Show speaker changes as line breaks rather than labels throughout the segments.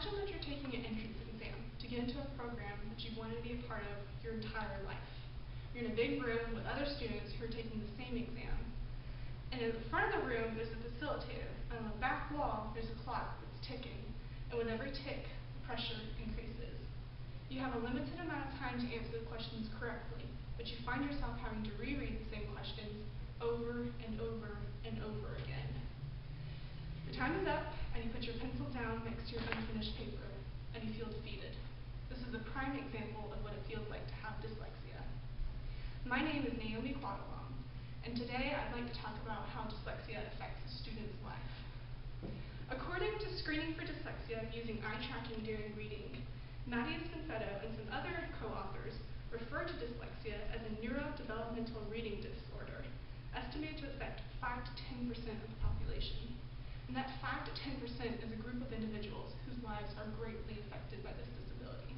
Imagine that you're taking an entrance exam to get into a program that you've wanted to be a part of your entire life. You're in a big room with other students who are taking the same exam. And in the front of the room, there's a facilitator. And on the back wall, there's a clock that's ticking. And with every tick, the pressure increases. You have a limited amount of time to answer the questions correctly, but you find yourself having to reread the same questions over and over and over again. Your time is up, and you put your pencil down next to your unfinished paper, and you feel defeated. This is a prime example of what it feels like to have dyslexia. My name is Naomi, and today I'd like to talk about how dyslexia affects a student's life. According to Screening for Dyslexia using eye tracking during reading, Mattias and some other co-authors refer to dyslexia as a neurodevelopmental reading disorder, estimated to affect 5 to 10% of the population. And that 5 to 10% is a group of individuals whose lives are greatly affected by this disability.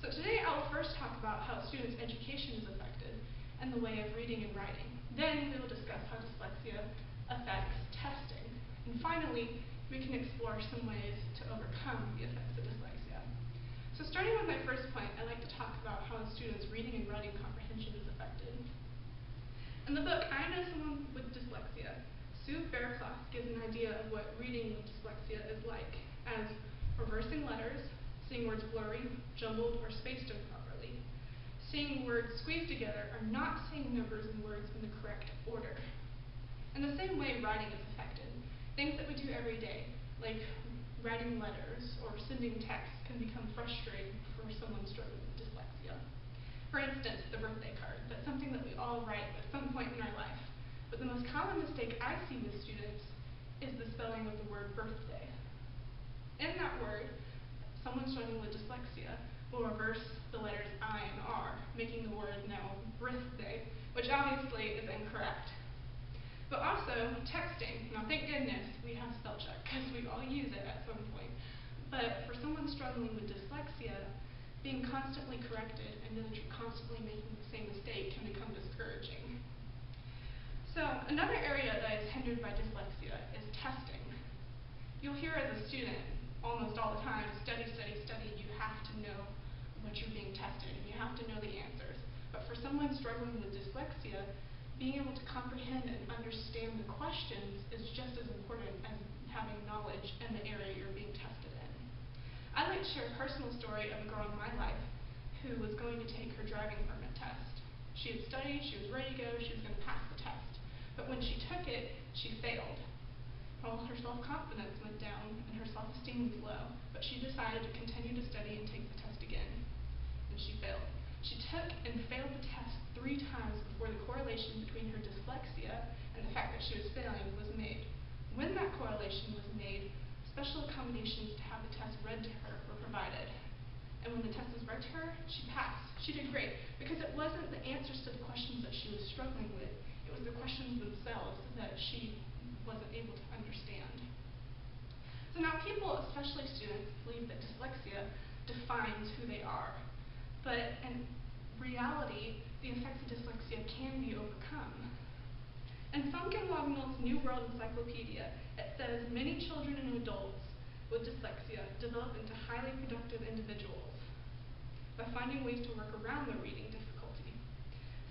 So today I will first talk about how students' education is affected and the way of reading and writing. Then we will discuss how dyslexia affects testing. And finally, we can explore some ways to overcome the effects of dyslexia. So starting with my first point, I'd like to talk about how a student's reading and writing comprehension is affected. In the book, I Know Someone with Dyslexia, Sue Fairclough gives an idea of what reading with dyslexia is like, as reversing letters, seeing words blurry, jumbled, or spaced improperly, seeing words squeezed together, or not seeing numbers and words in the correct order. In the same way, writing is affected. Things that we do every day, like writing letters or sending texts, can become frustrating for someone struggling with dyslexia. For instance, the birthday card. That's something that we all write at some point in our life. But the most common mistake I see with students is the spelling of the word birthday. In that word, someone struggling with dyslexia will reverse the letters I and R, making the word now birthday, which obviously is incorrect. But also, texting. Now thank goodness we have spell check, because we all use it at some point. But for someone struggling with dyslexia, being constantly corrected and then constantly making the same mistake can become discouraging. So another area that is hindered by dyslexia is testing. You'll hear as a student almost all the time, study, study, study. You have to know what you're being tested, and you have to know the answers. But for someone struggling with dyslexia, being able to comprehend and understand the questions is just as important as having knowledge in the area you're being tested in. I'd like to share a personal story of a girl in my life who was going to take her driving permit test. She had studied, she was ready to go, she was going to pass the test. But when she took it, she failed. All her self-confidence went down and her self-esteem was low, but she decided to continue to study and take the test again. And she failed. She took and failed the test 3 times before the correlation between her dyslexia and the fact that she was failing was made. When that correlation was made, special accommodations to have the test read to her were provided. And when the test was read to her, she passed. She did great, because it wasn't the answers to the questions that she was struggling with. It was the questions themselves that she wasn't able to understand. So now people, especially students, believe that dyslexia defines who they are. But in reality, the effects of dyslexia can be overcome. In Funke Wagnall's New World Encyclopedia, it says many children and adults with dyslexia develop into highly productive individuals by finding ways to work around their reading difficulty,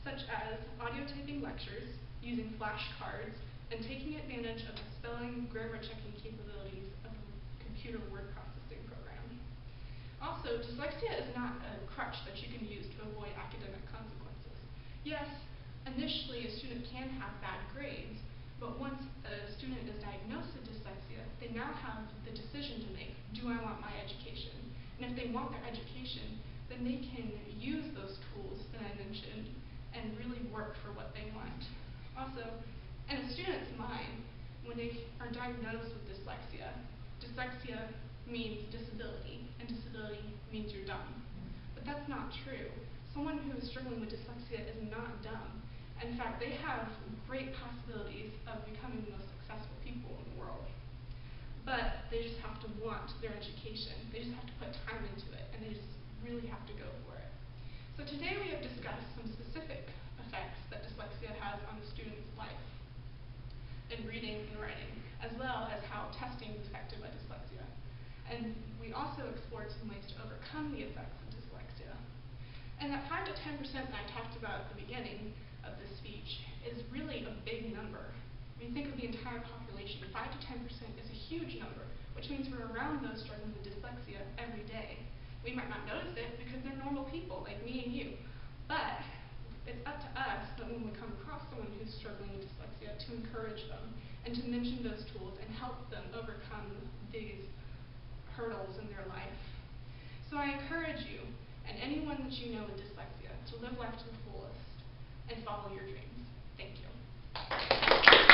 such as audio taping lectures, using flashcards, and taking advantage of the spelling, grammar checking capabilities of a computer word processing program. Also, dyslexia is not a crutch that you can use to avoid academic consequences. Yes, initially a student can have bad grades, but once a student is diagnosed with dyslexia, they now have the decision to make. Do I want my education? And if they want their education, then they can use those tools that I mentioned and really work for what they want. Also, in a student's mind, when they are diagnosed with dyslexia, dyslexia means disability, and disability means you're dumb. But that's not true. Someone who is struggling with dyslexia is not dumb. In fact, they have great possibilities of becoming the most successful people in the world. But they just have to want their education. They just have to put time into it, and they just really have to go for it. So today we have discussed some specific effects that dyslexia has on the student's life in reading and writing, as well as how testing is affected by dyslexia. And we also explored some ways to overcome the effects of dyslexia. And that 5 to 10% that I talked about at the beginning of this speech is really a big number. When you think of the entire population, 5 to 10% is a huge number, which means we're around those struggling with dyslexia every day. We might not notice it because they're normal people like me and you, but it's up to us that when we come across someone who's struggling with dyslexia to encourage them and to mention those tools and help them overcome these hurdles in their life. So I encourage you and anyone that you know with dyslexia to live life to the fullest and follow your dreams. Thank you.